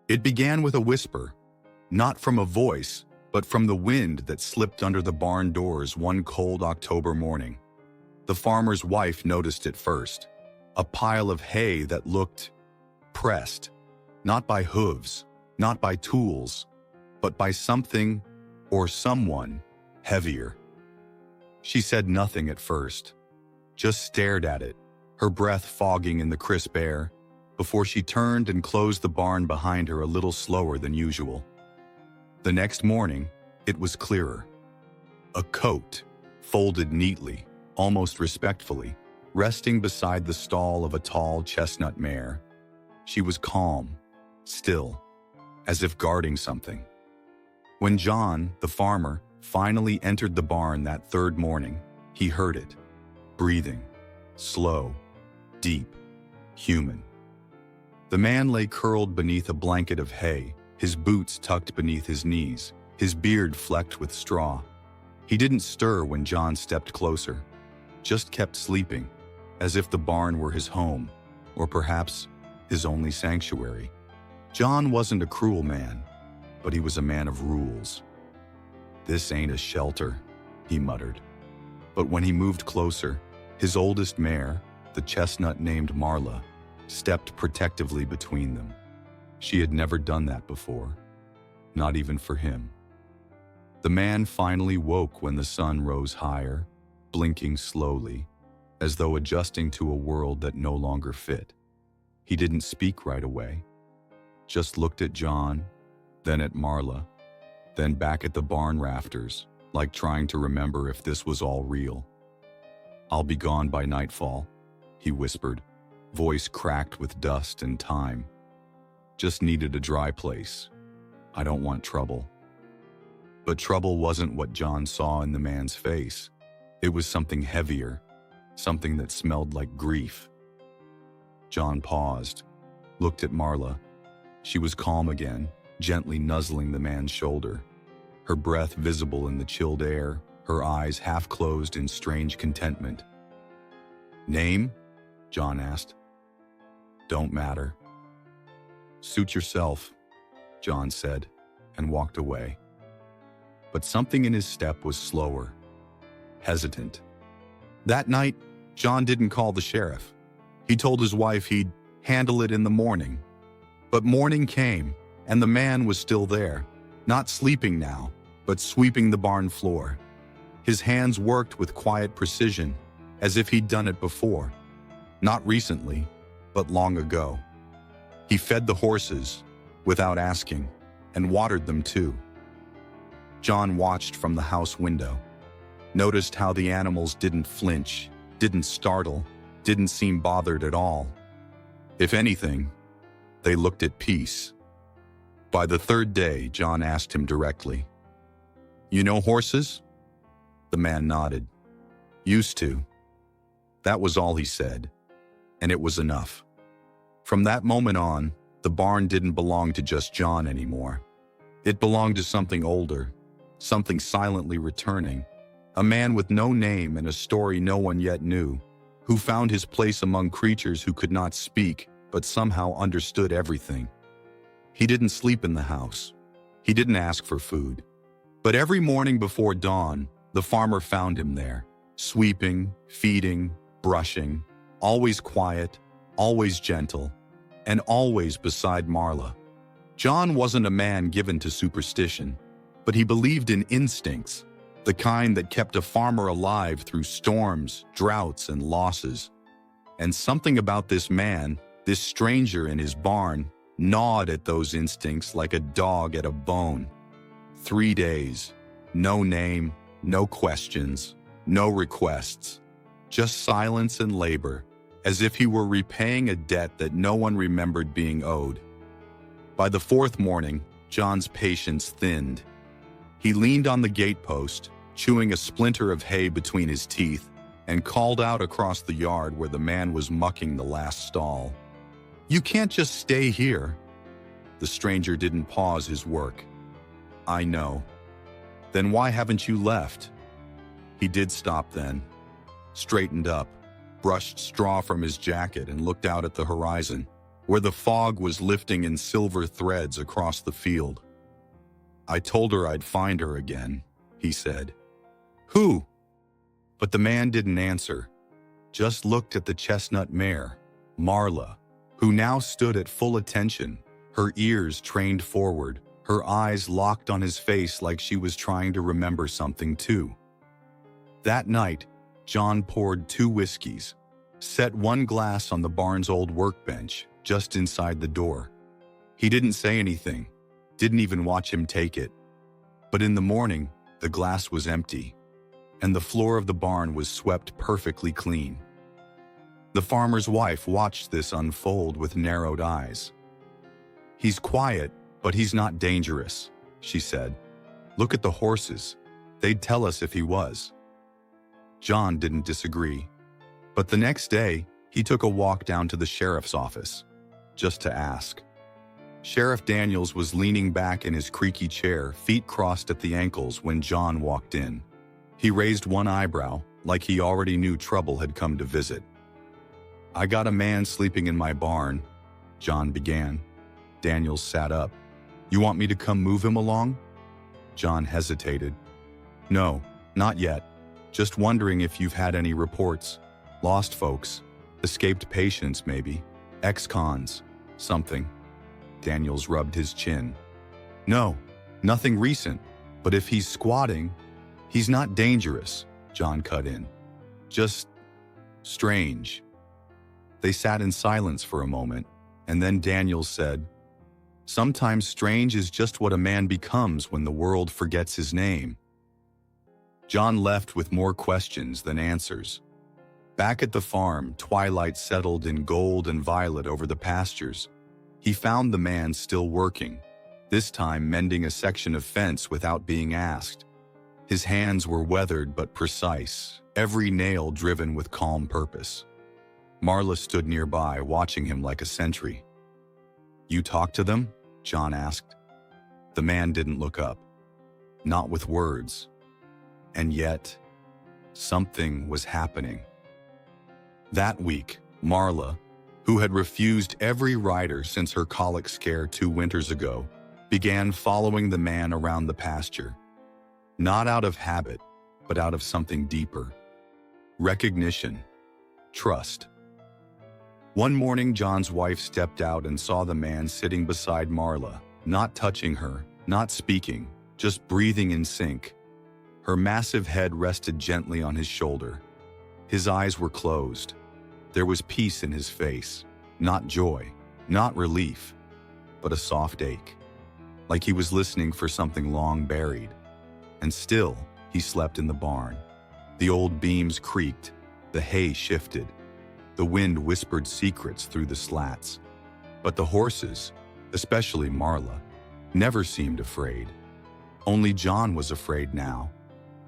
It began with a whisper, not from a voice, but from the wind that slipped under the barn doors one cold October morning. The farmer's wife noticed it first, a pile of hay that looked pressed, not by hooves, not by tools, but by something or someone heavier. She said nothing at first, just stared at it, her breath fogging in the crisp air, before she turned and closed the barn behind her a little slower than usual. The next morning, it was clearer. A coat, folded neatly, almost respectfully, resting beside the stall of a tall chestnut mare. She was calm, still, as if guarding something. When John, the farmer, finally entered the barn that third morning, he heard it, breathing, slow, deep, human. The man lay curled beneath a blanket of hay, his boots tucked beneath his knees, his beard flecked with straw. He didn't stir when John stepped closer, just kept sleeping, as if the barn were his home, or perhaps his only sanctuary. John wasn't a cruel man, but he was a man of rules. "This ain't a shelter," he muttered. But when he moved closer, his oldest mare, the chestnut named Marla, stepped protectively between them. She had never done that before, not even for him. The man finally woke when the sun rose higher, blinking slowly, as though adjusting to a world that no longer fit. He didn't speak right away, just looked at John, then at Marla, then back at the barn rafters, like trying to remember if this was all real. "I'll be gone by nightfall," he whispered, voice cracked with dust and time. "Just needed a dry place. I don't want trouble." But trouble wasn't what John saw in the man's face. It was something heavier, something that smelled like grief. John paused, looked at Marla. She was calm again, gently nuzzling the man's shoulder, her breath visible in the chilled air, her eyes half closed in strange contentment. "Name?" John asked. "Don't matter." "Suit yourself," John said, and walked away. But something in his step was slower, hesitant. That night, John didn't call the sheriff. He told his wife he'd handle it in the morning. But morning came, and the man was still there, not sleeping now, but sweeping the barn floor. His hands worked with quiet precision, as if he'd done it before. Not recently, but long ago. He fed the horses, without asking, and watered them too. John watched from the house window, noticed how the animals didn't flinch, didn't startle, didn't seem bothered at all. If anything, they looked at peace. By the third day, John asked him directly, "You know horses?" The man nodded. "Used to." That was all he said, and it was enough. From that moment on, the barn didn't belong to just John anymore. It belonged to something older, something silently returning, a man with no name and a story no one yet knew, who found his place among creatures who could not speak but somehow understood everything. He didn't sleep in the house. He didn't ask for food. But every morning before dawn, the farmer found him there, sweeping, feeding, brushing, always quiet, always gentle, and always beside Marla. John wasn't a man given to superstition, but he believed in instincts, the kind that kept a farmer alive through storms, droughts, and losses. And something about this man, this stranger in his barn, gnawed at those instincts like a dog at a bone. 3 days, no name, no questions, no requests, just silence and labor, as if he were repaying a debt that no one remembered being owed. By the fourth morning, John's patience thinned. He leaned on the gatepost, chewing a splinter of hay between his teeth, and called out across the yard where the man was mucking the last stall. "You can't just stay here." The stranger didn't pause his work. "I know." "Then why haven't you left?" He did stop then, straightened up, brushed straw from his jacket and looked out at the horizon, where the fog was lifting in silver threads across the field. "I told her I'd find her again," he said. "Who?" But the man didn't answer, just looked at the chestnut mare, Marla, who now stood at full attention, her ears trained forward, her eyes locked on his face like she was trying to remember something too. That night, John poured 2 whiskeys, set 1 glass on the barn's old workbench just inside the door. He didn't say anything, didn't even watch him take it. But in the morning, the glass was empty, and the floor of the barn was swept perfectly clean. The farmer's wife watched this unfold with narrowed eyes. "He's quiet, but he's not dangerous," she said. "Look at the horses. They'd tell us if he was." John didn't disagree. But the next day, he took a walk down to the sheriff's office, just to ask. Sheriff Daniels was leaning back in his creaky chair, feet crossed at the ankles, when John walked in. He raised one eyebrow, like he already knew trouble had come to visit. "I got a man sleeping in my barn," John began. Daniels sat up. "You want me to come move him along?" John hesitated. "No, not yet. Just wondering if you've had any reports. Lost folks, escaped patients maybe, ex-cons, something." Daniels rubbed his chin. "No, nothing recent, but if he's squatting, he's not dangerous," John cut in. "Just strange." They sat in silence for a moment, and then Daniels said, "Sometimes strange is just what a man becomes when the world forgets his name." John left with more questions than answers. Back at the farm, twilight settled in gold and violet over the pastures. He found the man still working, this time mending a section of fence without being asked. His hands were weathered but precise, every nail driven with calm purpose. Marla stood nearby, watching him like a sentry. "You talked to them?" John asked. The man didn't look up. Not with words. And yet, something was happening. That week, Marla, who had refused every rider since her colic scare 2 winters ago, began following the man around the pasture. Not out of habit, but out of something deeper. Recognition. Trust. One morning, John's wife stepped out and saw the man sitting beside Marla, not touching her, not speaking, just breathing in sync. Her massive head rested gently on his shoulder. His eyes were closed. There was peace in his face, not joy, not relief, but a soft ache, like he was listening for something long buried. And still, he slept in the barn. The old beams creaked, the hay shifted, the wind whispered secrets through the slats. But the horses, especially Marla, never seemed afraid. Only John was afraid now,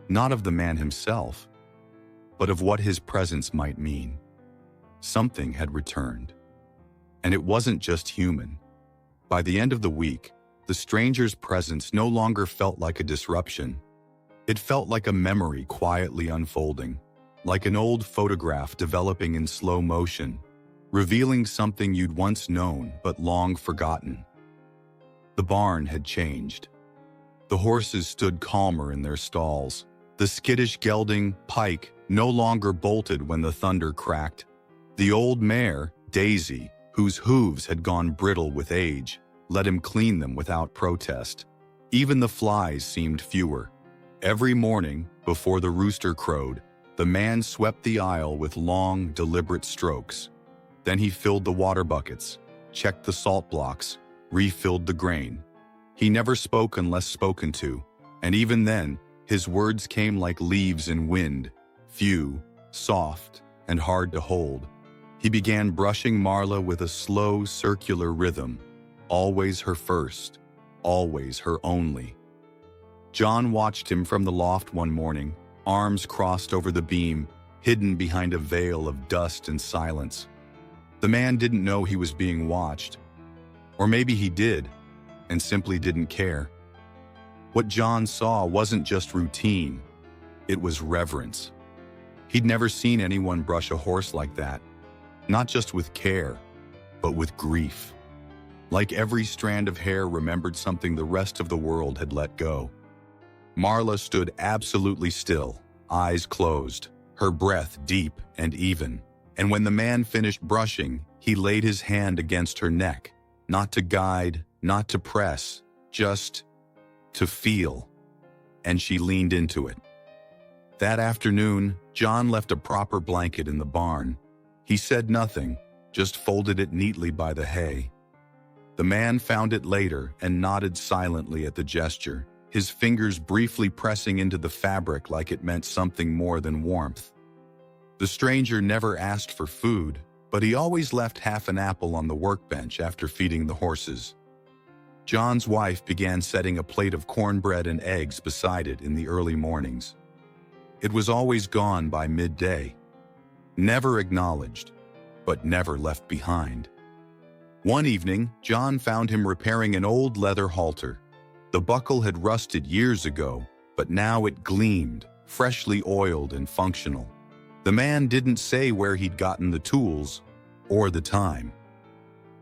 not of the man himself, but of what his presence might mean. Something had returned. And it wasn't just human. By the end of the week, the stranger's presence no longer felt like a disruption. It felt like a memory quietly unfolding, like an old photograph developing in slow motion, revealing something you'd once known but long forgotten. The barn had changed. The horses stood calmer in their stalls. The skittish gelding, Pike, no longer bolted when the thunder cracked. The old mare, Daisy, whose hooves had gone brittle with age, let him clean them without protest. Even the flies seemed fewer. Every morning, before the rooster crowed, the man swept the aisle with long, deliberate strokes. Then he filled the water buckets, checked the salt blocks, refilled the grain. He never spoke unless spoken to, and even then, his words came like leaves in wind, few, soft, and hard to hold. He began brushing Marla with a slow, circular rhythm, always her first, always her only. John watched him from the loft one morning, arms crossed over the beam, hidden behind a veil of dust and silence. The man didn't know he was being watched. Or maybe he did, and simply didn't care. What John saw wasn't just routine, it was reverence. He'd never seen anyone brush a horse like that, not just with care, but with grief. Like every strand of hair remembered something the rest of the world had let go. Marla stood absolutely still, eyes closed, her breath deep and even. And when the man finished brushing, he laid his hand against her neck, not to guide, not to press, just to feel. And she leaned into it. That afternoon, John left a proper blanket in the barn. He said nothing, just folded it neatly by the hay. The man found it later and nodded silently at the gesture, his fingers briefly pressing into the fabric like it meant something more than warmth. The stranger never asked for food, but he always left half an apple on the workbench after feeding the horses. John's wife began setting a plate of cornbread and eggs beside it in the early mornings. It was always gone by midday. Never acknowledged, but never left behind. One evening, John found him repairing an old leather halter. The buckle had rusted years ago, but now it gleamed, freshly oiled and functional. The man didn't say where he'd gotten the tools or the time.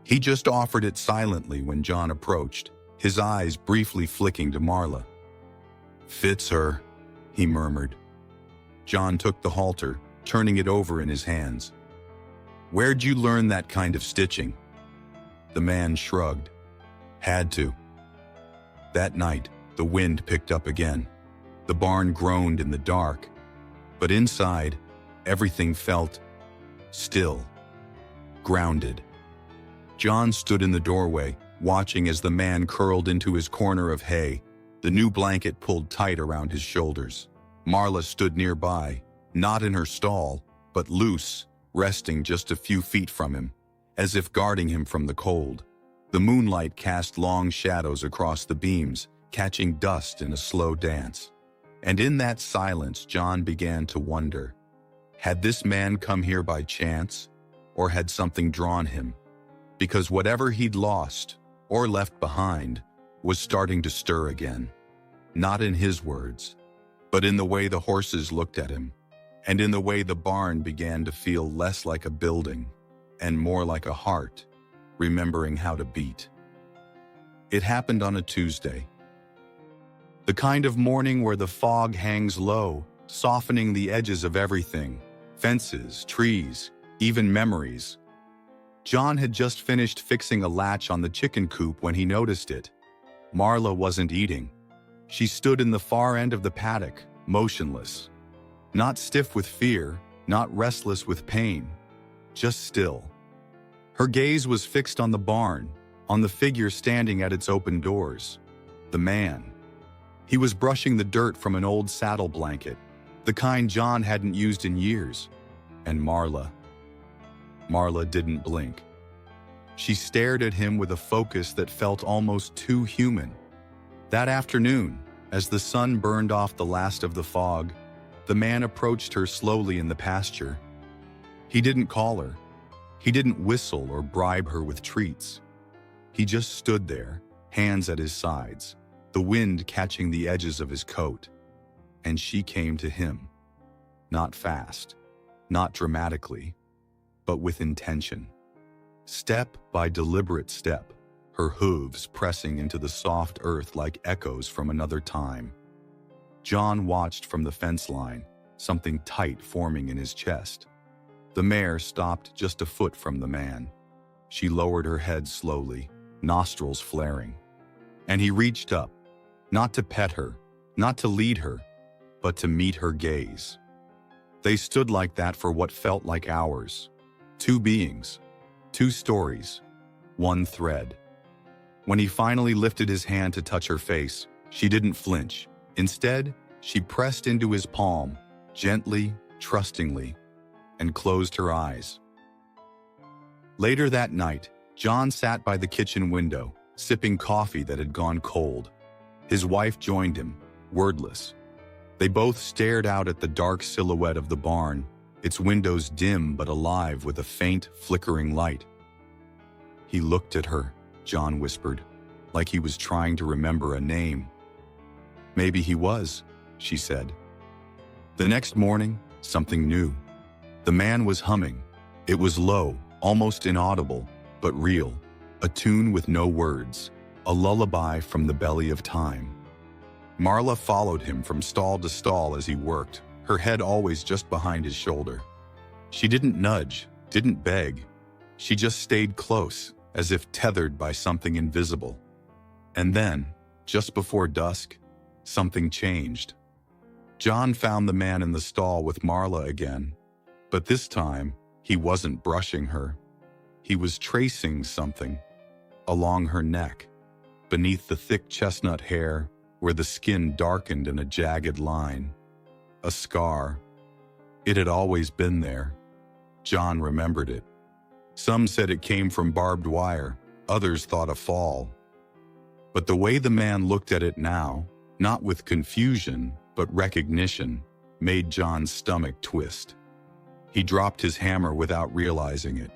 He just offered it silently when John approached, his eyes briefly flicking to Marla. "Fits her," he murmured. John took the halter, turning it over in his hands. "Where'd you learn that kind of stitching?" The man shrugged. "Had to." That night, the wind picked up again. The barn groaned in the dark, but inside, everything felt still, grounded. John stood in the doorway, watching as the man curled into his corner of hay, the new blanket pulled tight around his shoulders. Marla stood nearby, not in her stall, but loose, resting just a few feet from him, as if guarding him from the cold. The moonlight cast long shadows across the beams, catching dust in a slow dance. And in that silence, John began to wonder, had this man come here by chance, or had something drawn him? Because whatever he'd lost, or left behind, was starting to stir again. Not in his words, but in the way the horses looked at him, and in the way the barn began to feel less like a building, and more like a heart, remembering how to beat. It happened on a Tuesday. The kind of morning where the fog hangs low, softening the edges of everything, fences, trees, even memories. John had just finished fixing a latch on the chicken coop when he noticed it. Marla wasn't eating. She stood in the far end of the paddock, motionless. Not stiff with fear, not restless with pain, just still. Her gaze was fixed on the barn, on the figure standing at its open doors. The man. He was brushing the dirt from an old saddle blanket, the kind John hadn't used in years. And Marla didn't blink. She stared at him with a focus that felt almost too human. That afternoon, as the sun burned off the last of the fog, the man approached her slowly in the pasture. He didn't call her. He didn't whistle or bribe her with treats. He just stood there, hands at his sides, the wind catching the edges of his coat. And she came to him. Not fast, not dramatically, but with intention. Step by deliberate step, her hooves pressing into the soft earth like echoes from another time. John watched from the fence line, something tight forming in his chest. The mare stopped just a foot from the man. She lowered her head slowly, nostrils flaring. And he reached up, not to pet her, not to lead her, but to meet her gaze. They stood like that for what felt like hours. Two beings, two stories, one thread. When he finally lifted his hand to touch her face, she didn't flinch. Instead, she pressed into his palm, gently, trustingly, and closed her eyes. Later that night, John sat by the kitchen window, sipping coffee that had gone cold. His wife joined him, wordless. They both stared out at the dark silhouette of the barn, its windows dim but alive with a faint, flickering light. He looked at her, John whispered, like he was trying to remember a name. Maybe he was, she said. The next morning, something new. The man was humming. It was low, almost inaudible, but real, a tune with no words, a lullaby from the belly of time. Marla followed him from stall to stall as he worked, her head always just behind his shoulder. She didn't nudge, didn't beg. She just stayed close, as if tethered by something invisible. And then, just before dusk, something changed. John found the man in the stall with Marla again, but this time, he wasn't brushing her. He was tracing something along her neck, beneath the thick chestnut hair, where the skin darkened in a jagged line. A scar. It had always been there. John remembered it. Some said it came from barbed wire, others thought a fall. But the way the man looked at it now, not with confusion, but recognition, made John's stomach twist. He dropped his hammer without realizing it.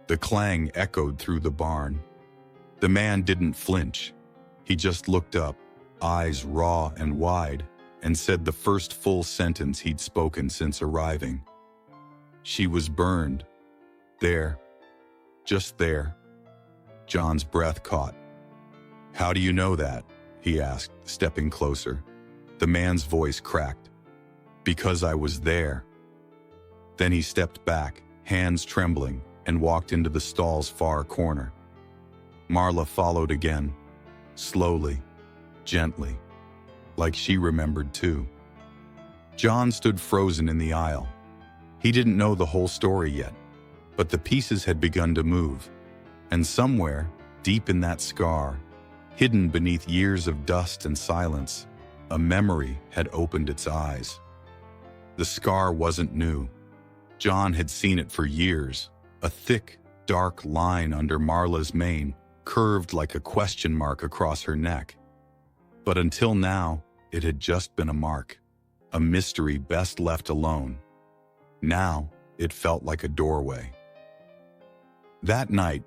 The clang echoed through the barn. The man didn't flinch. He just looked up, eyes raw and wide, and said the first full sentence he'd spoken since arriving. She was burned. There. Just there. John's breath caught. "How do you know that?" he asked, stepping closer. The man's voice cracked. "Because I was there." Then he stepped back, hands trembling, and walked into the stall's far corner. Marla followed again, slowly, gently, like she remembered too. John stood frozen in the aisle. He didn't know the whole story yet, but the pieces had begun to move, and somewhere, deep in that scar, hidden beneath years of dust and silence, a memory had opened its eyes. The scar wasn't new. John had seen it for years, a thick, dark line under Marla's mane, curved like a question mark across her neck. But until now, it had just been a mark, a mystery best left alone. Now, it felt like a doorway. That night,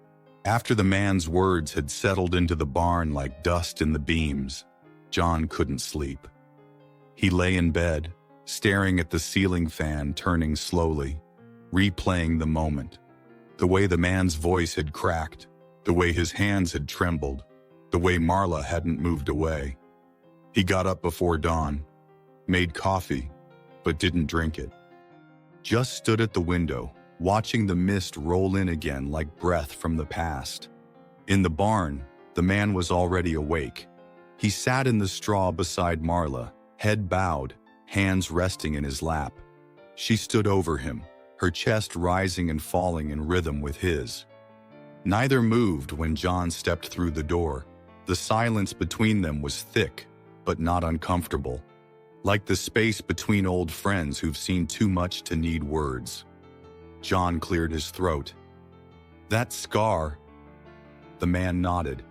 after the man's words had settled into the barn like dust in the beams, John couldn't sleep. He lay in bed, staring at the ceiling fan turning slowly, replaying the moment. The way the man's voice had cracked, the way his hands had trembled, the way Marla hadn't moved away. He got up before dawn, made coffee, but didn't drink it. Just stood at the window, watching the mist roll in again like breath from the past. In the barn, the man was already awake. He sat in the straw beside Marla, head bowed, hands resting in his lap. She stood over him, her chest rising and falling in rhythm with his. Neither moved when John stepped through the door. The silence between them was thick, but not uncomfortable, like the space between old friends who've seen too much to need words. John cleared his throat. "That scar?" The man nodded.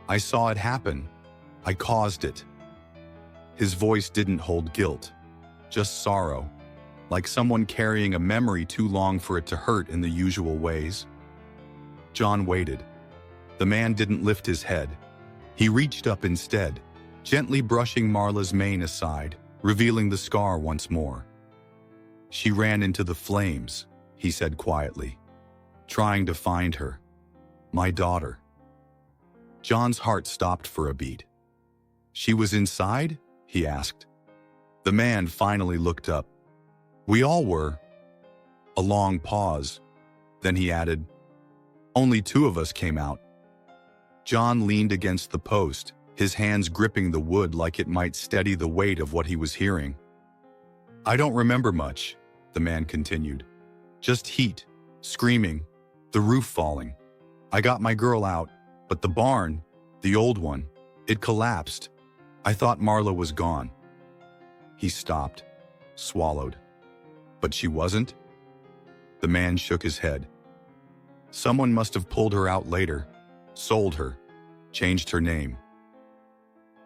"I saw it happen. I caused it." His voice didn't hold guilt, just sorrow, like someone carrying a memory too long for it to hurt in the usual ways. John waited. The man didn't lift his head. He reached up instead, gently brushing Marla's mane aside, revealing the scar once more. "She ran into the flames," he said quietly, "trying to find her. My daughter." John's heart stopped for a beat. "She was inside?" he asked. The man finally looked up. "We all were." A long pause. Then he added, "Only 2 of us came out." John leaned against the post, his hands gripping the wood like it might steady the weight of what he was hearing. "I don't remember much," the man continued. "Just heat, screaming, the roof falling. I got my girl out, but the barn, the old one, it collapsed. I thought Marla was gone." He stopped, swallowed. "But she wasn't?" The man shook his head. "Someone must have pulled her out later, sold her, changed her name."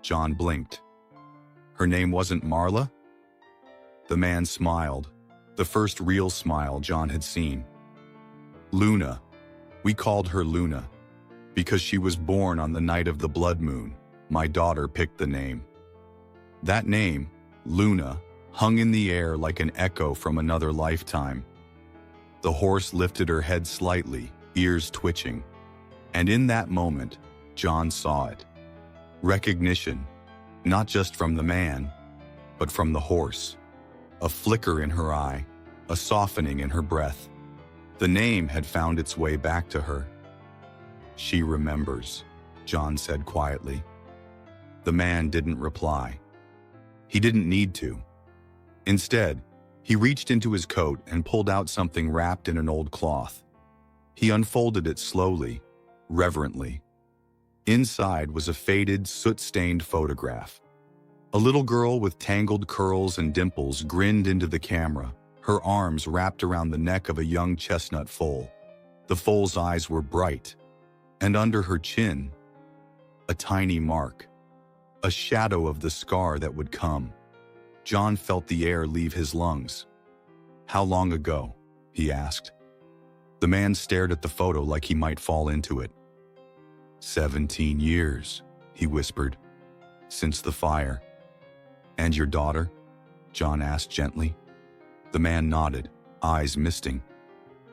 John blinked. "Her name wasn't Marla?" The man smiled, the first real smile John had seen. "Luna. We called her Luna. Because she was born on the night of the blood moon, my daughter picked the name. That name, Luna, hung in the air like an echo from another lifetime. The horse lifted her head slightly, ears twitching. And in that moment, John saw it. Recognition, not just from the man, but from the horse. A flicker in her eye, a softening in her breath. The name had found its way back to her. "She remembers," John said quietly. The man didn't reply. He didn't need to. Instead, he reached into his coat and pulled out something wrapped in an old cloth. He unfolded it slowly, reverently. Inside was a faded, soot-stained photograph. A little girl with tangled curls and dimples grinned into the camera, her arms wrapped around the neck of a young chestnut foal. The foal's eyes were bright, and under her chin, a tiny mark, a shadow of the scar that would come. John felt the air leave his lungs. "How long ago?" he asked. The man stared at the photo like he might fall into it. 17 years, he whispered. "Since the fire." "And your daughter?" John asked gently. The man nodded, eyes misting.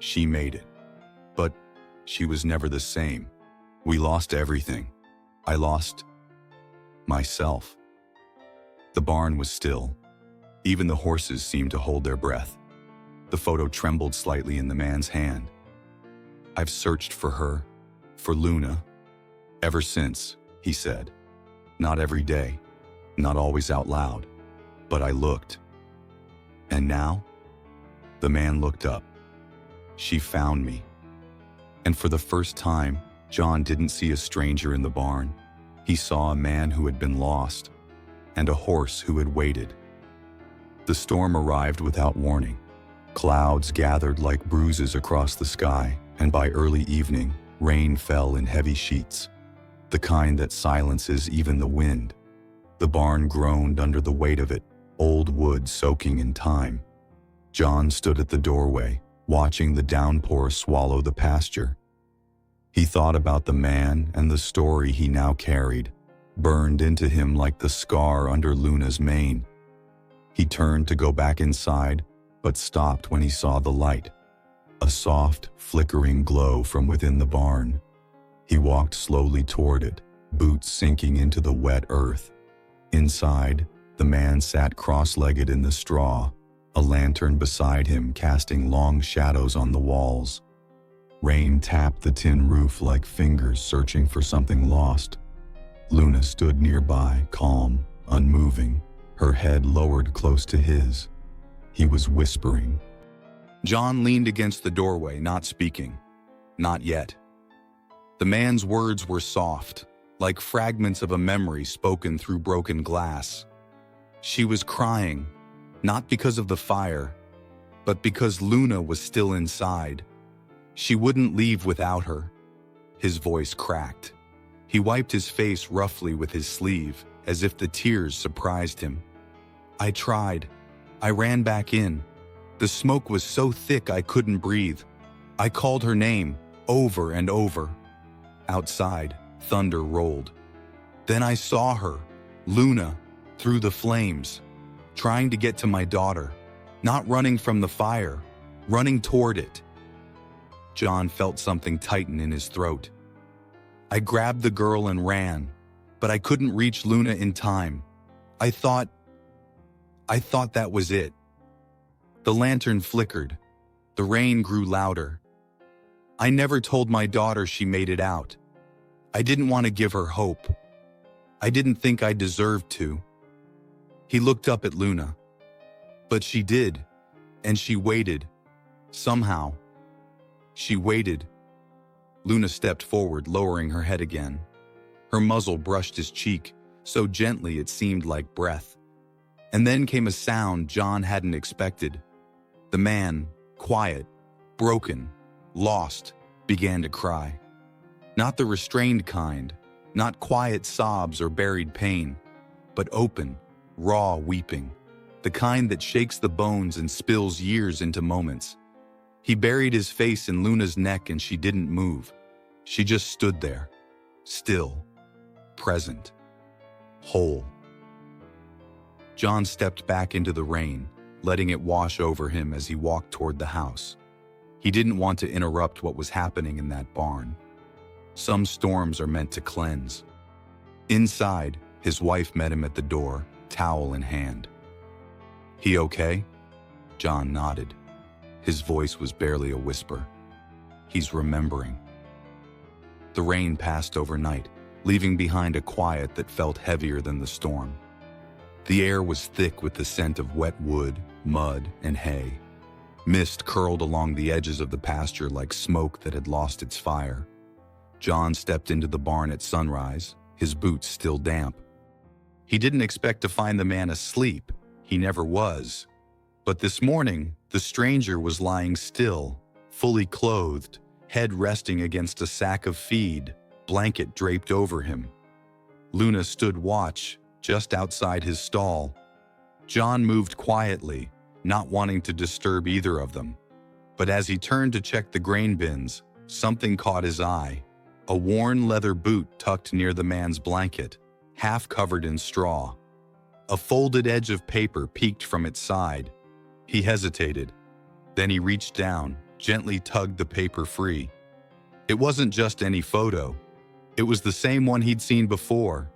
"She made it. But she was never the same. We lost everything. I lost myself." The barn was still. Even the horses seemed to hold their breath. The photo trembled slightly in the man's hand. "I've searched for her, for Luna, ever since," he said. "Not every day, not always out loud, but I looked. And now?" The man looked up. "She found me." And for the first time, John didn't see a stranger in the barn. He saw a man who had been lost, and a horse who had waited. The storm arrived without warning. Clouds gathered like bruises across the sky, and by early evening, rain fell in heavy sheets, the kind that silences even the wind. The barn groaned under the weight of it, old wood soaking in time. John stood at the doorway, watching the downpour swallow the pasture. He thought about the man and the story he now carried, burned into him like the scar under Luna's mane. He turned to go back inside, but stopped when he saw the light, a soft, flickering glow from within the barn. He walked slowly toward it, boots sinking into the wet earth. Inside, the man sat cross-legged in the straw, a lantern beside him casting long shadows on the walls. Rain tapped the tin roof like fingers searching for something lost. Luna stood nearby, calm, unmoving, her head lowered close to his. He was whispering. John leaned against the doorway, not speaking. Not yet. The man's words were soft, like fragments of a memory spoken through broken glass. She was crying, not because of the fire, but because Luna was still inside. She wouldn't leave without her. His voice cracked. He wiped his face roughly with his sleeve, as if the tears surprised him. "I tried. I ran back in. The smoke was so thick I couldn't breathe. I called her name, over and over." Outside, thunder rolled. Then I saw her, Luna, through the flames, trying to get to my daughter, not running from the fire, running toward it. John felt something tighten in his throat. I grabbed the girl and ran, but I couldn't reach Luna in time. I thought that was it. The lantern flickered. The rain grew louder. I never told my daughter she made it out. I didn't want to give her hope. I didn't think I deserved to. He looked up at Luna. But she did, and she waited. Somehow. She waited. Luna stepped forward, lowering her head again. Her muzzle brushed his cheek, so gently it seemed like breath. And then came a sound John hadn't expected. The man, quiet, broken, lost, began to cry. Not the restrained kind, not quiet sobs or buried pain, but open, raw weeping, the kind that shakes the bones and spills years into moments. He buried his face in Luna's neck and she didn't move. She just stood there, still, present, whole. John stepped back into the rain, letting it wash over him as he walked toward the house. He didn't want to interrupt what was happening in that barn. Some storms are meant to cleanse. Inside, his wife met him at the door, towel in hand. "He okay?" John nodded. His voice was barely a whisper. "He's remembering." The rain passed overnight, leaving behind a quiet that felt heavier than the storm. The air was thick with the scent of wet wood, mud, and hay. Mist curled along the edges of the pasture like smoke that had lost its fire. John stepped into the barn at sunrise, his boots still damp. He didn't expect to find the man asleep. He never was. But this morning, the stranger was lying still, fully clothed, head resting against a sack of feed, blanket draped over him. Luna stood watch, just outside his stall. John moved quietly, not wanting to disturb either of them. But as he turned to check the grain bins, something caught his eye. A worn leather boot tucked near the man's blanket, half covered in straw. A folded edge of paper peeked from its side. He hesitated. Then he reached down, gently tugged the paper free. It wasn't just any photo. It was the same one he'd seen before,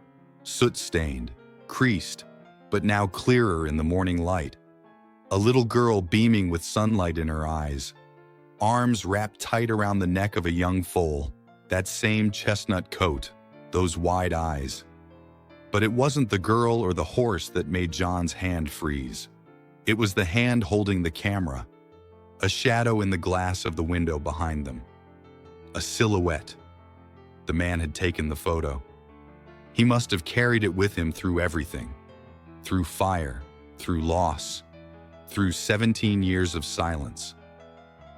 soot-stained, creased, but now clearer in the morning light. A little girl beaming with sunlight in her eyes, arms wrapped tight around the neck of a young foal, that same chestnut coat, those wide eyes. But it wasn't the girl or the horse that made John's hand freeze. It was the hand holding the camera, a shadow in the glass of the window behind them. A silhouette. The man had taken the photo. He must have carried it with him through everything. Through fire, through loss, through 17 years of silence.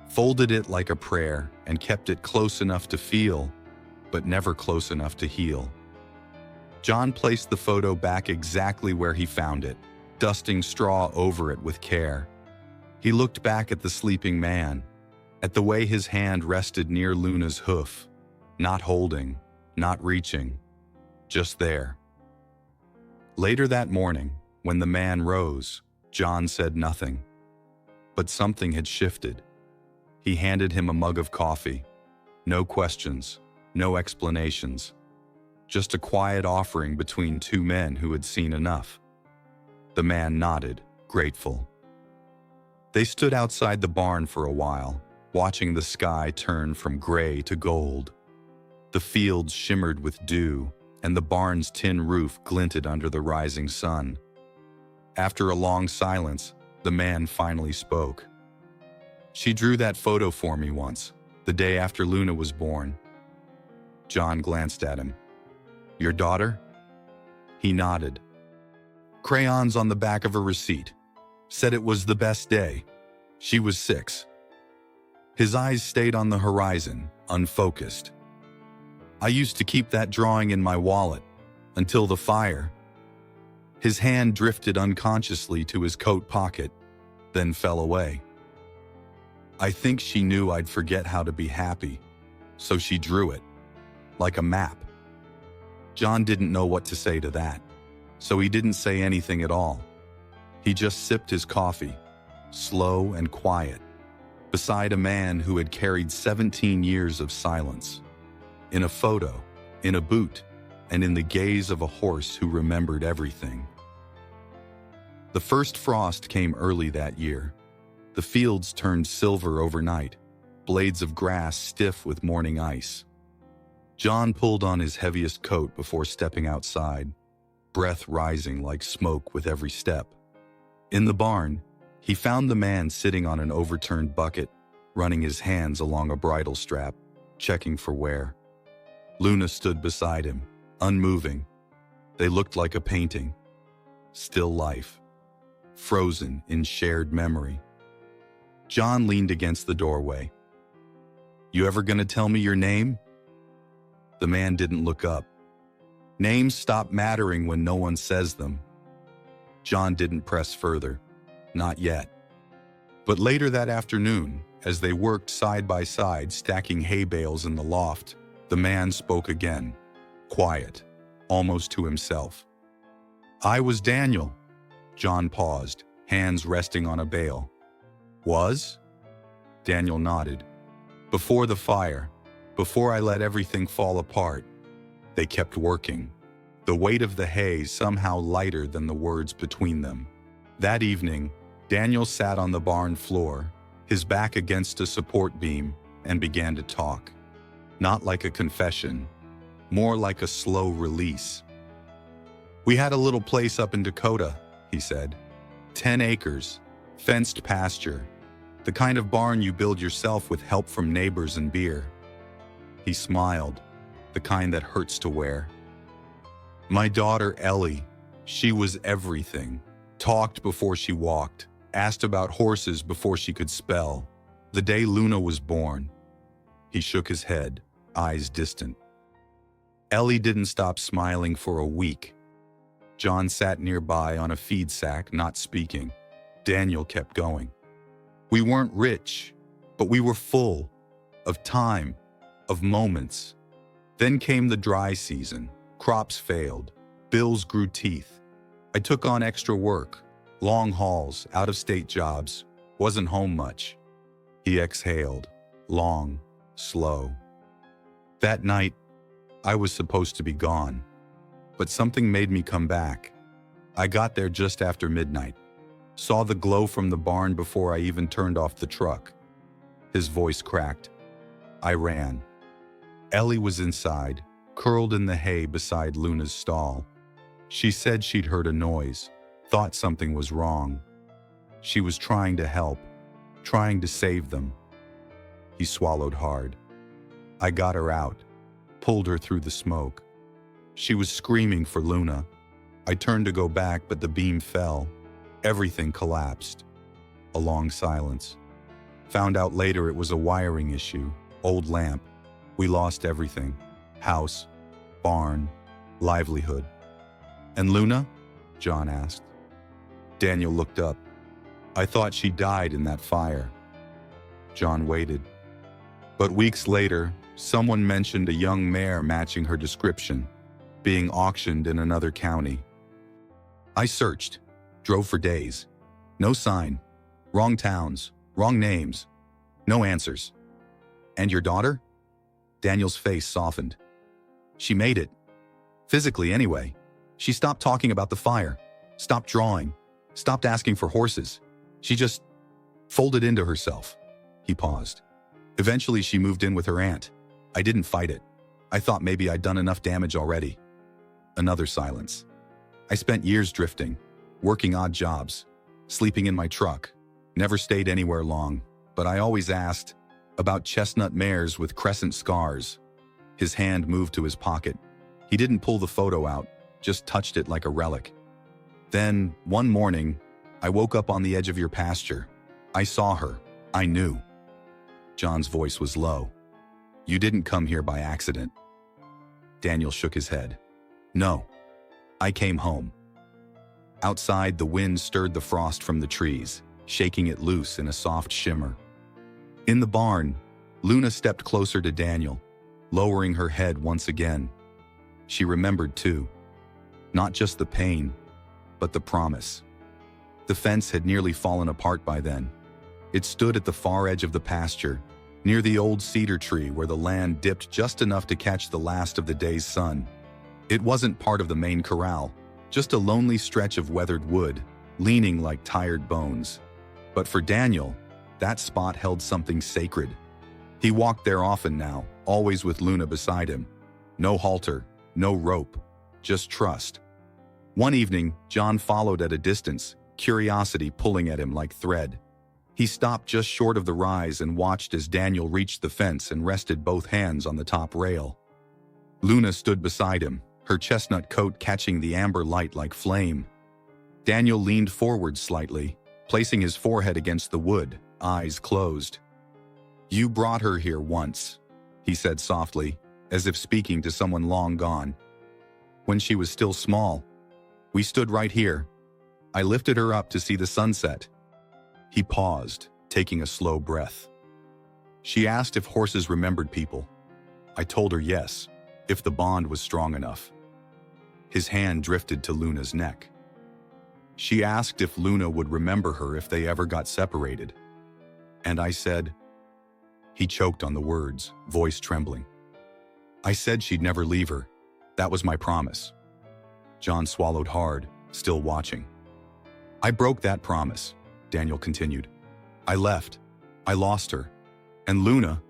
Folded it like a prayer and kept it close enough to feel, but never close enough to heal. John placed the photo back exactly where he found it, dusting straw over it with care. He looked back at the sleeping man, at the way his hand rested near Luna's hoof, not holding, not reaching, just there. Later that morning, when the man rose, John said nothing. But something had shifted. He handed him a mug of coffee. No questions, no explanations. Just a quiet offering between two men who had seen enough. The man nodded, grateful. They stood outside the barn for a while, watching the sky turn from gray to gold. The fields shimmered with dew, and the barn's tin roof glinted under the rising sun. After a long silence, the man finally spoke. "She drew that photo for me once, the day after Luna was born." John glanced at him. "Your daughter?" He nodded. "Crayons on the back of a receipt. Said it was the best day. She was 6. His eyes stayed on the horizon, unfocused. "I used to keep that drawing in my wallet, until the fire." His hand drifted unconsciously to his coat pocket, then fell away. "I think she knew I'd forget how to be happy, so she drew it, like a map." John didn't know what to say to that, so he didn't say anything at all. He just sipped his coffee, slow and quiet, beside a man who had carried 17 years of silence. In a photo, in a boot, and in the gaze of a horse who remembered everything. The first frost came early that year. The fields turned silver overnight, blades of grass stiff with morning ice. John pulled on his heaviest coat before stepping outside, breath rising like smoke with every step. In the barn, he found the man sitting on an overturned bucket, running his hands along a bridle strap, checking for wear. Luna stood beside him, unmoving. They looked like a painting. Still life. Frozen in shared memory. John leaned against the doorway. "You ever gonna tell me your name?" The man didn't look up. Names stop mattering when no one says them. John didn't press further. Not yet. But later that afternoon, as they worked side by side stacking hay bales in the loft, the man spoke again, quiet, almost to himself. "I was Daniel." John paused, hands resting on a bale. "Was?" Daniel nodded. Before the fire, before I let everything fall apart, they kept working. The weight of the hay somehow lighter than the words between them. That evening, Daniel sat on the barn floor, his back against a support beam, and began to talk. Not like a confession, more like a slow release. We had a little place up in Dakota, he said. 10 acres, fenced pasture, the kind of barn you build yourself with help from neighbors and beer. He smiled, the kind that hurts to wear. My daughter Ellie, she was everything. Talked before she walked, asked about horses before she could spell. The day Luna was born. He shook his head, eyes distant. Ellie didn't stop smiling for a week. John sat nearby on a feed sack, not speaking. Daniel kept going. We weren't rich, but we were full of time, of moments. Then came the dry season. Crops failed. Bills grew teeth. I took on extra work, long hauls, out-of-state jobs. Wasn't home much. He exhaled, long, slow. That night, I was supposed to be gone, but something made me come back. I got there just after midnight, saw the glow from the barn before I even turned off the truck. His voice cracked. I ran. Ellie was inside, curled in the hay beside Luna's stall. She said she'd heard a noise, thought something was wrong. She was trying to help, trying to save them. He swallowed hard. I got her out, pulled her through the smoke. She was screaming for Luna. I turned to go back, but the beam fell. Everything collapsed. A long silence. Found out later it was a wiring issue, old lamp. We lost everything. House, barn, livelihood. And Luna? John asked. Daniel looked up. I thought she died in that fire. John waited. But weeks later, someone mentioned a young mare matching her description, being auctioned in another county. I searched, drove for days. No sign. Wrong towns, wrong names. No answers. And your daughter? Daniel's face softened. She made it. Physically, anyway. She stopped talking about the fire, stopped drawing, stopped asking for horses. She just folded into herself. He paused. Eventually, she moved in with her aunt. I didn't fight it. I thought maybe I'd done enough damage already. Another silence. I spent years drifting, working odd jobs, sleeping in my truck. Never stayed anywhere long, but I always asked about chestnut mares with crescent scars. His hand moved to his pocket. He didn't pull the photo out, just touched it like a relic. Then, one morning, I woke up on the edge of your pasture. I saw her. I knew. John's voice was low. You didn't come here by accident. Daniel shook his head. No. I came home. Outside, the wind stirred the frost from the trees, shaking it loose in a soft shimmer. In the barn, Luna stepped closer to Daniel, lowering her head once again. She remembered too. Not just the pain, but the promise. The fence had nearly fallen apart by then. It stood at the far edge of the pasture, near the old cedar tree where the land dipped just enough to catch the last of the day's sun. It wasn't part of the main corral, just a lonely stretch of weathered wood, leaning like tired bones. But for Daniel, that spot held something sacred. He walked there often now, always with Luna beside him. No halter, no rope, just trust. One evening, John followed at a distance, curiosity pulling at him like thread. He stopped just short of the rise and watched as Daniel reached the fence and rested both hands on the top rail. Luna stood beside him, her chestnut coat catching the amber light like flame. Daniel leaned forward slightly, placing his forehead against the wood, eyes closed. You brought her here once, he said softly, as if speaking to someone long gone. When she was still small. We stood right here. I lifted her up to see the sunset. He paused, taking a slow breath. She asked if horses remembered people. I told her yes, if the bond was strong enough. His hand drifted to Luna's neck. She asked if Luna would remember her if they ever got separated. And I said, He choked on the words, voice trembling. I said she'd never leave her. That was my promise. John swallowed hard, still watching. I broke that promise, Daniel continued. I left. I lost her. And Luna.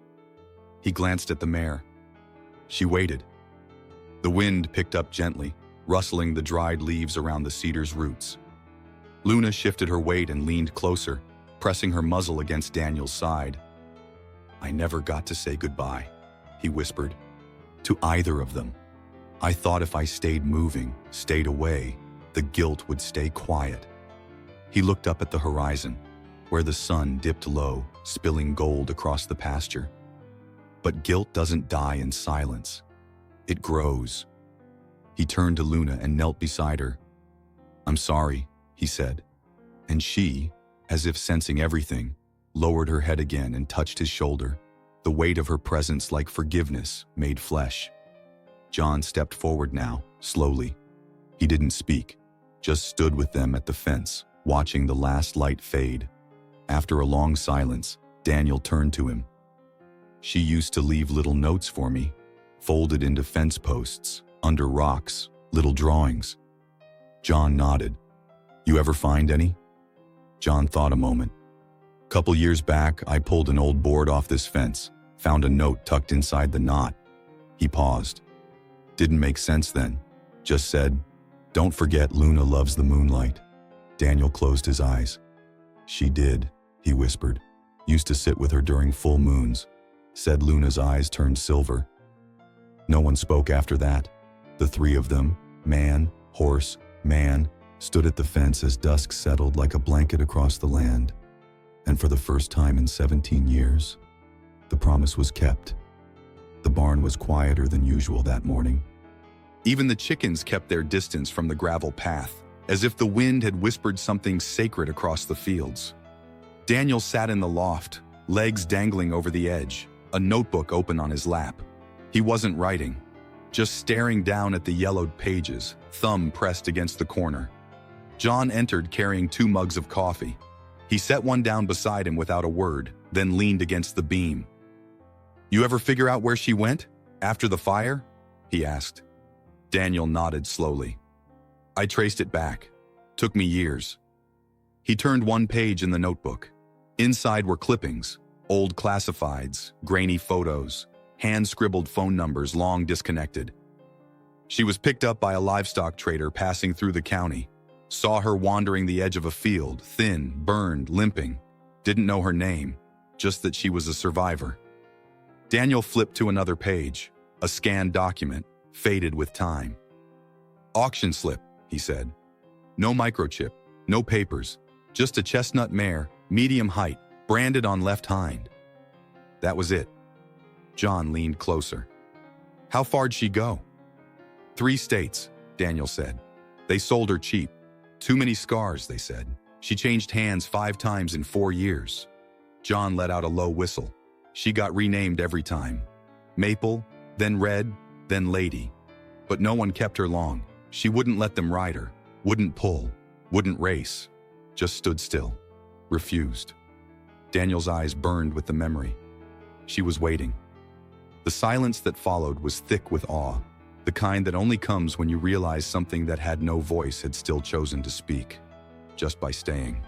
He glanced at the mare. She waited. The wind picked up gently, rustling the dried leaves around the cedar's roots. Luna shifted her weight and leaned closer, pressing her muzzle against Daniel's side. I never got to say goodbye, he whispered, to either of them. I thought if I stayed moving, stayed away, the guilt would stay quiet. He looked up at the horizon, where the sun dipped low, spilling gold across the pasture. But guilt doesn't die in silence. It grows. He turned to Luna and knelt beside her. I'm sorry, he said. And she, as if sensing everything, lowered her head again and touched his shoulder. The weight of her presence, like forgiveness, made flesh. John stepped forward now, slowly. He didn't speak, just stood with them at the fence, watching the last light fade. After a long silence, Daniel turned to him. She used to leave little notes for me, folded into fence posts, under rocks, little drawings. John nodded. You ever find any? John thought a moment. Couple years back, I pulled an old board off this fence, found a note tucked inside the knot. He paused. Didn't make sense then. Just said, don't forget Luna loves the moonlight. Daniel closed his eyes. She did, he whispered. Used to sit with her during full moons. Said Luna's eyes turned silver. No one spoke after that. The three of them, man, horse, man, stood at the fence as dusk settled like a blanket across the land. And for the first time in 17 years, the promise was kept. The barn was quieter than usual that morning. Even the chickens kept their distance from the gravel path, as if the wind had whispered something sacred across the fields. Daniel sat in the loft, legs dangling over the edge, a notebook open on his lap. He wasn't writing, just staring down at the yellowed pages, thumb pressed against the corner. John entered carrying 2 mugs of coffee. He set one down beside him without a word, then leaned against the beam. You ever figure out where she went? After the fire? He asked. Daniel nodded slowly. I traced it back. Took me years. He turned one page in the notebook. Inside were clippings, old classifieds, grainy photos, hand-scribbled phone numbers long disconnected. She was picked up by a livestock trader passing through the county. Saw her wandering the edge of a field, thin, burned, limping. Didn't know her name, just that she was a survivor. Daniel flipped to another page, a scanned document, faded with time. Auction slip, he said. No microchip, no papers, just a chestnut mare, medium height, branded on left hind. That was it. John leaned closer. How far'd she go? 3 states, Daniel said. They sold her cheap. Too many scars, they said. She changed hands 5 times in 4 years. John let out a low whistle. She got renamed every time. Maple, then Red, then Lady. But no one kept her long. She wouldn't let them ride her, wouldn't pull, wouldn't race. Just stood still, refused. Daniel's eyes burned with the memory. She was waiting. The silence that followed was thick with awe, the kind that only comes when you realize something that had no voice had still chosen to speak, just by staying.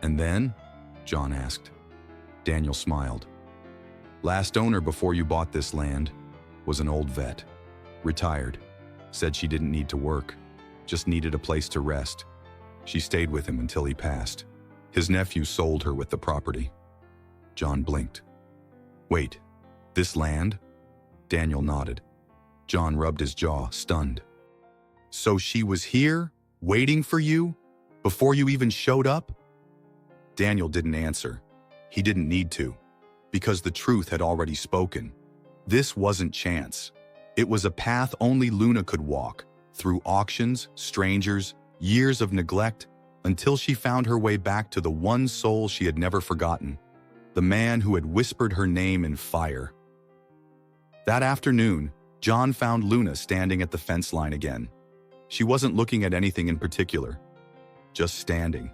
And then? John asked. Daniel smiled. Last owner before you bought this land was an old vet, retired, said she didn't need to work, just needed a place to rest. She stayed with him until he passed. His nephew sold her with the property. John blinked. Wait, this land? Daniel nodded. John rubbed his jaw, stunned. So she was here, waiting for you, before you even showed up? Daniel didn't answer. He didn't need to, because the truth had already spoken. This wasn't chance. It was a path only Luna could walk, through auctions, strangers, years of neglect, until she found her way back to the one soul she had never forgotten, the man who had whispered her name in fire. That afternoon, John found Luna standing at the fence line again. She wasn't looking at anything in particular, just standing,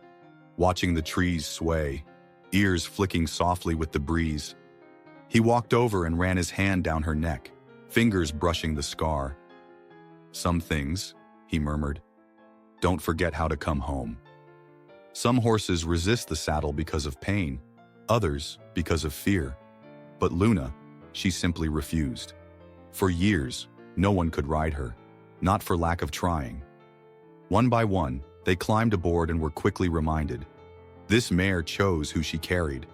watching the trees sway, ears flicking softly with the breeze. He walked over and ran his hand down her neck, fingers brushing the scar. "Some things," he murmured, "don't forget how to come home." Some horses resist the saddle because of pain, others because of fear. But Luna, she simply refused. For years, no one could ride her, not for lack of trying. One by one, they climbed aboard and were quickly reminded. This mare chose who she carried,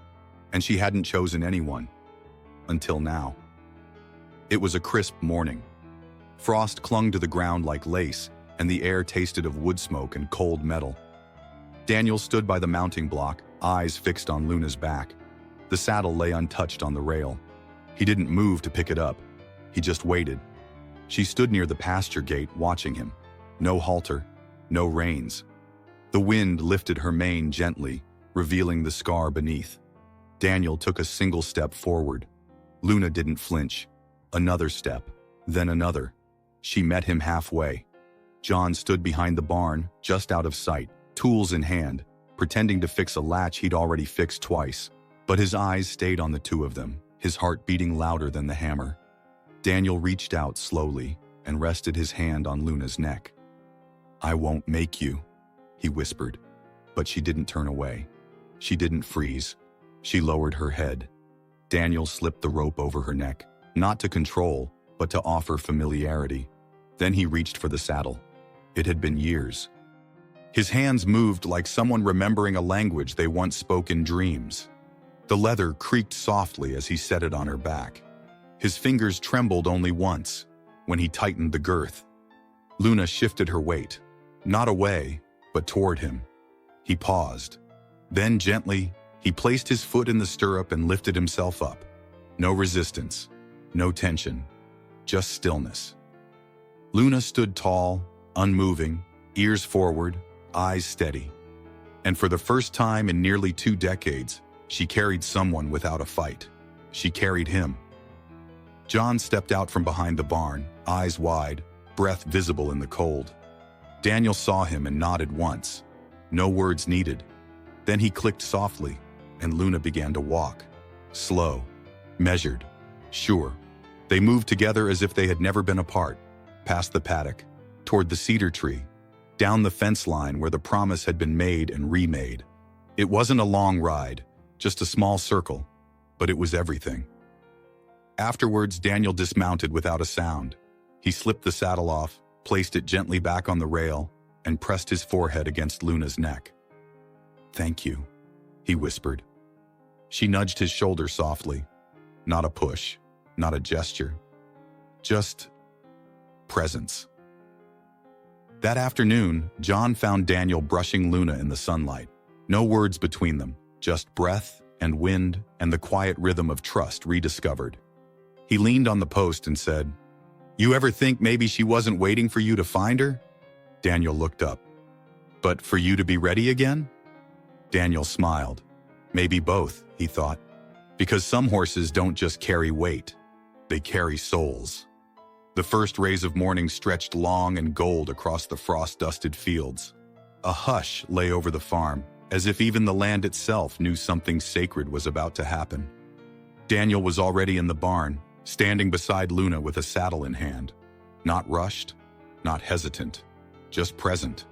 and she hadn't chosen anyone. Until now. It was a crisp morning. Frost clung to the ground like lace, and the air tasted of wood smoke and cold metal. Daniel stood by the mounting block, eyes fixed on Luna's back. The saddle lay untouched on the rail. He didn't move to pick it up. He just waited. She stood near the pasture gate, watching him. No halter, no reins. The wind lifted her mane gently, revealing the scar beneath. Daniel took a single step forward. Luna didn't flinch. Another step, then another. She met him halfway. John stood behind the barn, just out of sight, tools in hand, pretending to fix a latch he'd already fixed twice. But his eyes stayed on the two of them, his heart beating louder than the hammer. Daniel reached out slowly and rested his hand on Luna's neck. "I won't make you," he whispered. But she didn't turn away. She didn't freeze. She lowered her head. Daniel slipped the rope over her neck, not to control, but to offer familiarity. Then he reached for the saddle. It had been years. His hands moved like someone remembering a language they once spoke in dreams. The leather creaked softly as he set it on her back. His fingers trembled only once, when he tightened the girth. Luna shifted her weight, not away, but toward him. He paused. Then gently, he placed his foot in the stirrup and lifted himself up. No resistance, no tension, just stillness. Luna stood tall, unmoving, ears forward, eyes steady. And for the first time in nearly 2 decades, she carried someone without a fight. She carried him. John stepped out from behind the barn, eyes wide, breath visible in the cold. Daniel saw him and nodded once. No words needed. Then he clicked softly, and Luna began to walk. Slow, measured, sure. They moved together as if they had never been apart, past the paddock, toward the cedar tree, down the fence line where the promise had been made and remade. It wasn't a long ride, just a small circle, but it was everything. Afterwards, Daniel dismounted without a sound. He slipped the saddle off, placed it gently back on the rail, and pressed his forehead against Luna's neck. "Thank you," he whispered. She nudged his shoulder softly. Not a push, not a gesture. Just presence. That afternoon, John found Daniel brushing Luna in the sunlight. No words between them, just breath and wind and the quiet rhythm of trust rediscovered. He leaned on the post and said, "You ever think maybe she wasn't waiting for you to find her?" Daniel looked up. "But for you to be ready again?" Daniel smiled. Maybe both, he thought. Because some horses don't just carry weight, they carry souls. The first rays of morning stretched long and gold across the frost-dusted fields. A hush lay over the farm, as if even the land itself knew something sacred was about to happen. Daniel was already in the barn, standing beside Luna with a saddle in hand. Not rushed, not hesitant, just present.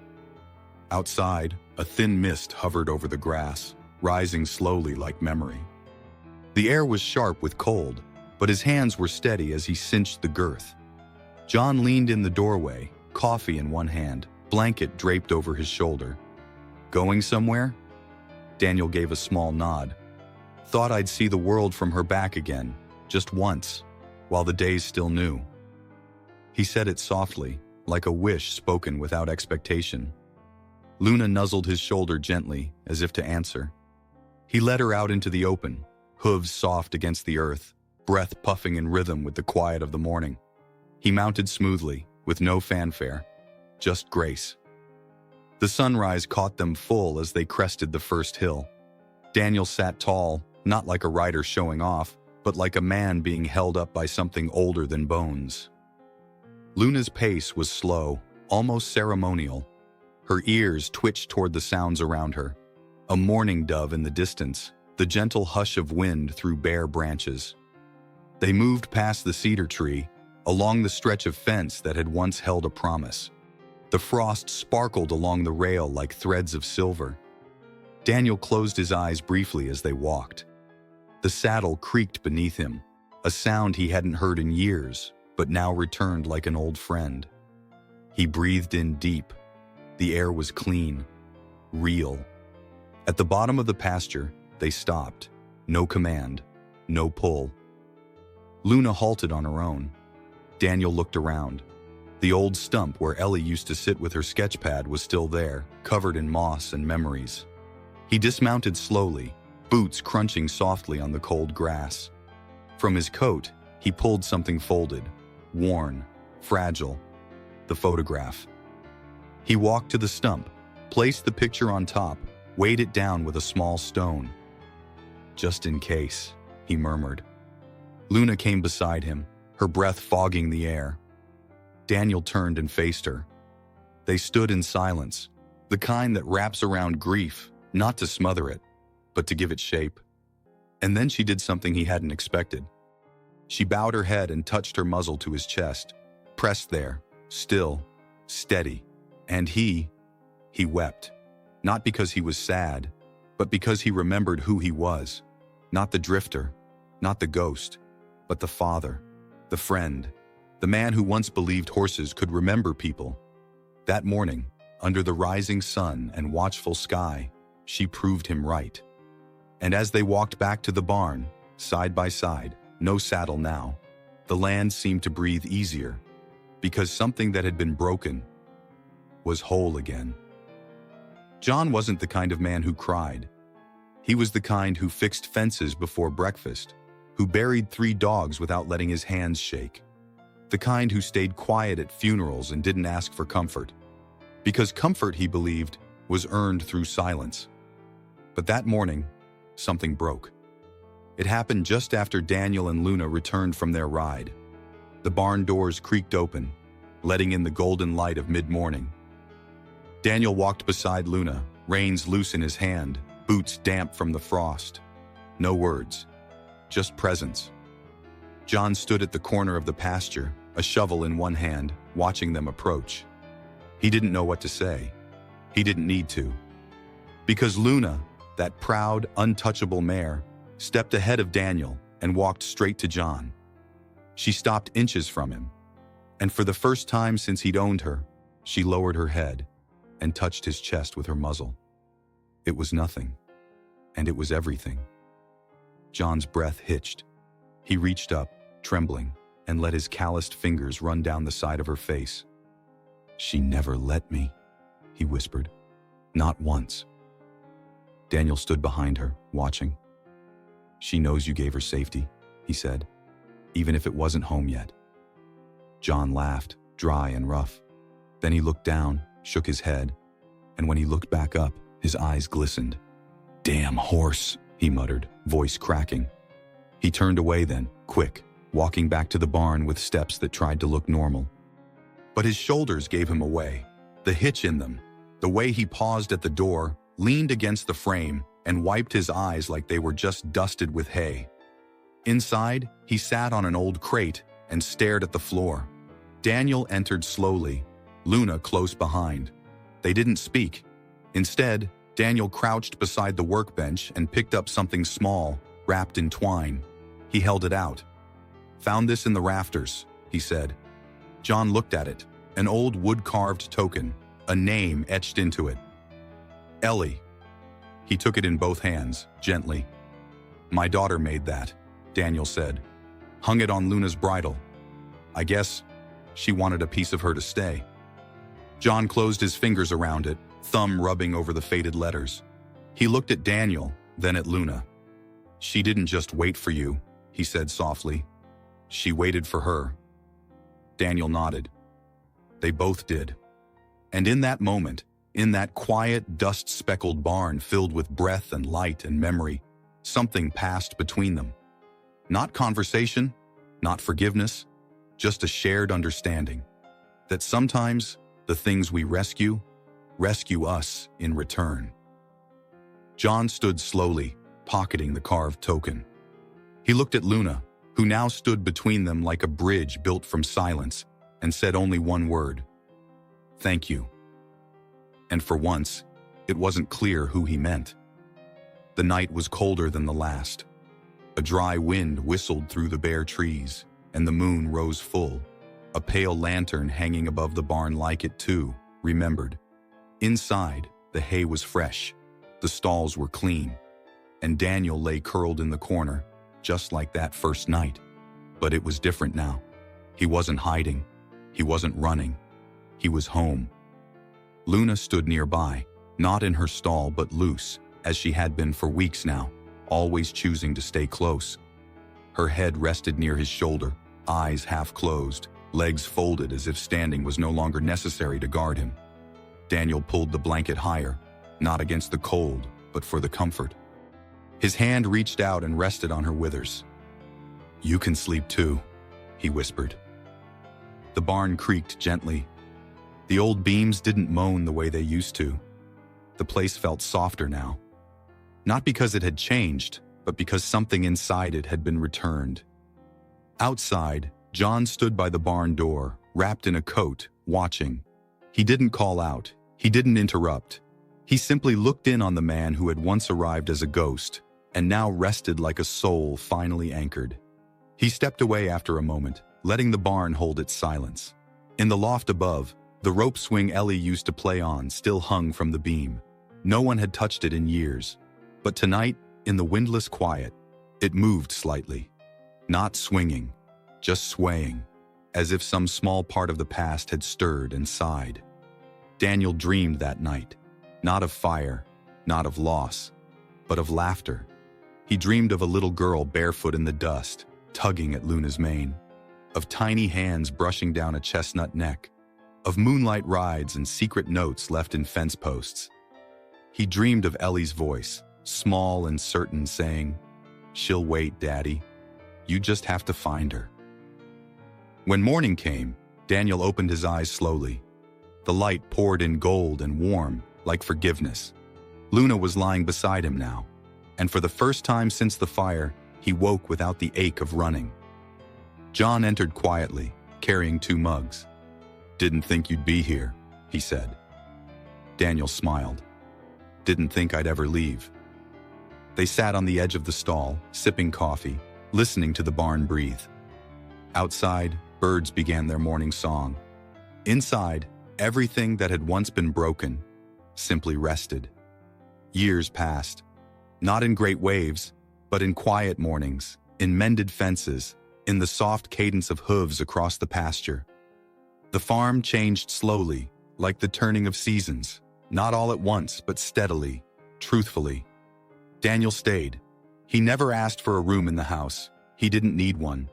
Outside, a thin mist hovered over the grass, rising slowly like memory. The air was sharp with cold, but his hands were steady as he cinched the girth. John leaned in the doorway, coffee in one hand, blanket draped over his shoulder. "Going somewhere?" Daniel gave a small nod. "Thought I'd see the world from her back again, just once, while the day's still new." He said it softly, like a wish spoken without expectation. Luna nuzzled his shoulder gently, as if to answer. He led her out into the open, hooves soft against the earth, breath puffing in rhythm with the quiet of the morning. He mounted smoothly, with no fanfare, just grace. The sunrise caught them full as they crested the first hill. Daniel sat tall, not like a rider showing off, but like a man being held up by something older than bones. Luna's pace was slow, almost ceremonial. Her ears twitched toward the sounds around her. A mourning dove in the distance, the gentle hush of wind through bare branches. They moved past the cedar tree, along the stretch of fence that had once held a promise. The frost sparkled along the rail like threads of silver. Daniel closed his eyes briefly as they walked. The saddle creaked beneath him, a sound he hadn't heard in years, but now returned like an old friend. He breathed in deep. The air was clean, real. At the bottom of the pasture, they stopped. No command, no pull. Luna halted on her own. Daniel looked around. The old stump where Ellie used to sit with her sketch pad was still there, covered in moss and memories. He dismounted slowly, boots crunching softly on the cold grass. From his coat, he pulled something folded, worn, fragile. The photograph. He walked to the stump, placed the picture on top, weighed it down with a small stone. "Just in case," he murmured. Luna came beside him, her breath fogging the air. Daniel turned and faced her. They stood in silence, the kind that wraps around grief, not to smother it, but to give it shape. And then she did something he hadn't expected. She bowed her head and touched her muzzle to his chest, pressed there, still, steady. And he wept, not because he was sad, but because he remembered who he was. Not the drifter, not the ghost, but the father, the friend, the man who once believed horses could remember people. That morning, under the rising sun and watchful sky, she proved him right. And as they walked back to the barn, side by side, no saddle now, the land seemed to breathe easier, because something that had been broken was whole again. John wasn't the kind of man who cried. He was the kind who fixed fences before breakfast, who buried 3 dogs without letting his hands shake. The kind who stayed quiet at funerals and didn't ask for comfort. Because comfort, he believed, was earned through silence. But that morning, something broke. It happened just after Daniel and Luna returned from their ride. The barn doors creaked open, letting in the golden light of mid-morning. Daniel walked beside Luna, reins loose in his hand, boots damp from the frost. No words, just presence. John stood at the corner of the pasture, a shovel in one hand, watching them approach. He didn't know what to say. He didn't need to. Because Luna, that proud, untouchable mare, stepped ahead of Daniel and walked straight to John. She stopped inches from him, and for the first time since he'd owned her, she lowered her head and touched his chest with her muzzle. It was nothing, and it was everything. John's breath hitched. He reached up, trembling, and let his calloused fingers run down the side of her face. "She never let me," he whispered. "Not once." Daniel stood behind her, watching. "She knows you gave her safety," he said, "even if it wasn't home yet." John laughed, dry and rough. Then he looked down, shook his head, and when he looked back up, his eyes glistened. "Damn horse," he muttered, voice cracking. He turned away then, quick, walking back to the barn with steps that tried to look normal. But his shoulders gave him away, the hitch in them, the way he paused at the door, leaned against the frame, and wiped his eyes like they were just dusted with hay. Inside, he sat on an old crate and stared at the floor. Daniel entered slowly, Luna close behind. They didn't speak. Instead, Daniel crouched beside the workbench and picked up something small, wrapped in twine. He held it out. "Found this in the rafters," he said. John looked at it, an old wood-carved token, a name etched into it. "Ellie." He took it in both hands, gently. "My daughter made that," Daniel said. "Hung it on Luna's bridle. I guess she wanted a piece of her to stay." John closed his fingers around it, thumb rubbing over the faded letters. He looked at Daniel, then at Luna. "She didn't just wait for you," he said softly. "She waited for her." Daniel nodded. They both did. And in that moment, in that quiet, dust-speckled barn filled with breath and light and memory, something passed between them. Not conversation, not forgiveness, just a shared understanding that sometimes the things we rescue us in return. John stood slowly, pocketing the carved token. He looked at Luna, who now stood between them like a bridge built from silence and said only one word: "Thank you." And for once, it wasn't clear who he meant. The night was colder than the last. A dry wind whistled through the bare trees, and the moon rose full, a pale lantern hanging above the barn like it too remembered. Inside, the hay was fresh, the stalls were clean, and Daniel lay curled in the corner, just like that first night. But it was different now. He wasn't hiding. He wasn't running. He was home. Luna stood nearby, not in her stall but loose, as she had been for weeks now, always choosing to stay close. Her head rested near his shoulder, eyes half closed, legs folded as if standing was no longer necessary to guard him. Daniel pulled the blanket higher, not against the cold, but for the comfort. His hand reached out and rested on her withers. "You can sleep too," he whispered. The barn creaked gently. The old beams didn't moan the way they used to. The place felt softer now. Not because it had changed, but because something inside it had been returned. Outside, John stood by the barn door, wrapped in a coat, watching. He didn't call out. He didn't interrupt. He simply looked in on the man who had once arrived as a ghost, and now rested like a soul finally anchored. He stepped away after a moment, letting the barn hold its silence. In the loft above, the rope swing Ellie used to play on still hung from the beam. No one had touched it in years. But tonight, in the windless quiet, it moved slightly. Not swinging, just swaying, as if some small part of the past had stirred and sighed. Daniel dreamed that night, not of fire, not of loss, but of laughter. He dreamed of a little girl barefoot in the dust, tugging at Luna's mane, of tiny hands brushing down a chestnut neck, of moonlight rides and secret notes left in fence posts. He dreamed of Ellie's voice, small and certain, saying, "She'll wait, Daddy. You just have to find her." When morning came, Daniel opened his eyes slowly. The light poured in gold and warm, like forgiveness. Luna was lying beside him now, and for the first time since the fire, he woke without the ache of running. John entered quietly, carrying 2 mugs. "Didn't think you'd be here," he said. Daniel smiled. "Didn't think I'd ever leave." They sat on the edge of the stall, sipping coffee, listening to the barn breathe. Outside, birds began their morning song. Inside, everything that had once been broken simply rested. Years passed, not in great waves, but in quiet mornings, in mended fences, in the soft cadence of hooves across the pasture. The farm changed slowly, like the turning of seasons, not all at once, but steadily, truthfully. Daniel stayed. He never asked for a room in the house. He didn't need one.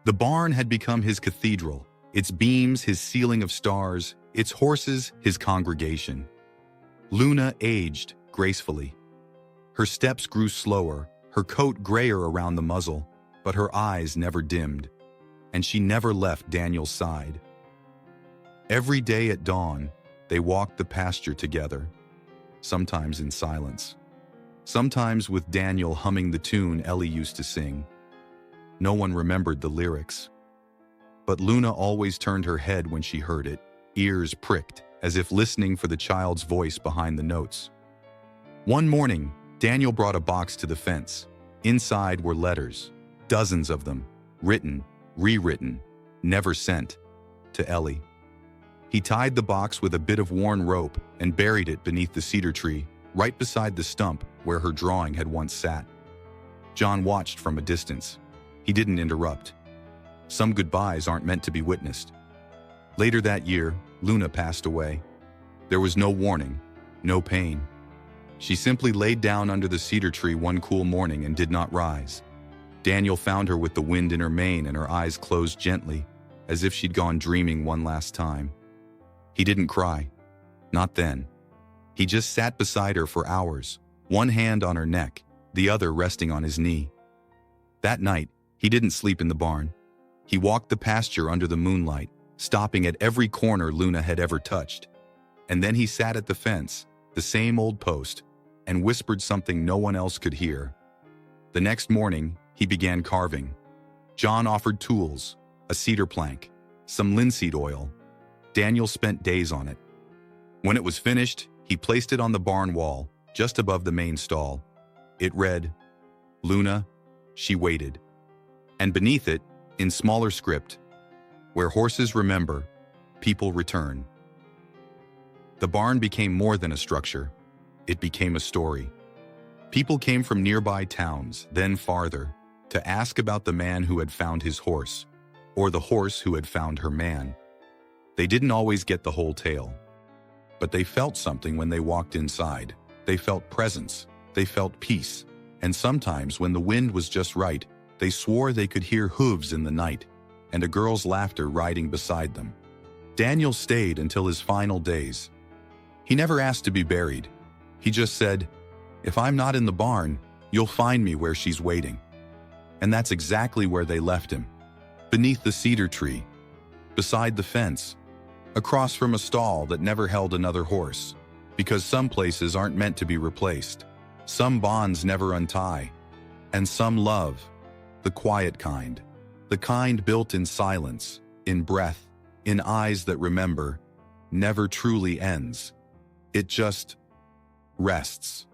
The barn had become his cathedral, its beams his ceiling of stars, its horses his congregation. Luna aged gracefully. Her steps grew slower, her coat grayer around the muzzle, but her eyes never dimmed, and she never left Daniel's side. Every day at dawn, they walked the pasture together, sometimes in silence, sometimes with Daniel humming the tune Ellie used to sing. No one remembered the lyrics, but Luna always turned her head when she heard it, ears pricked, as if listening for the child's voice behind the notes. One morning, Daniel brought a box to the fence. Inside were letters, dozens of them, written, rewritten, never sent, to Ellie. He tied the box with a bit of worn rope and buried it beneath the cedar tree, right beside the stump where her drawing had once sat. John watched from a distance. He didn't interrupt. Some goodbyes aren't meant to be witnessed. Later that year, Luna passed away. There was no warning, no pain. She simply laid down under the cedar tree one cool morning and did not rise. Daniel found her with the wind in her mane and her eyes closed gently, as if she'd gone dreaming one last time. He didn't cry. Not then. He just sat beside her for hours, one hand on her neck, the other resting on his knee. That night, he didn't sleep in the barn. He walked the pasture under the moonlight, stopping at every corner Luna had ever touched. And then he sat at the fence, the same old post, and whispered something no one else could hear. The next morning, he began carving. John offered tools, a cedar plank, some linseed oil. Daniel spent days on it. When it was finished, he placed it on the barn wall, just above the main stall. It read, "Luna, she waited." And beneath it, in smaller script, "Where horses remember, people return." The barn became more than a structure. It became a story. People came from nearby towns, then farther, to ask about the man who had found his horse, or the horse who had found her man. They didn't always get the whole tale, but they felt something when they walked inside. They felt presence, they felt peace, and sometimes when the wind was just right, they swore they could hear hooves in the night, and a girl's laughter riding beside them. Daniel stayed until his final days. He never asked to be buried. He just said, "If I'm not in the barn, you'll find me where she's waiting." And that's exactly where they left him. Beneath the cedar tree, beside the fence, across from a stall that never held another horse. Because some places aren't meant to be replaced. Some bonds never untie. And some love, the quiet kind. The kind built in silence, in breath, in eyes that remember, never truly ends. It just rests.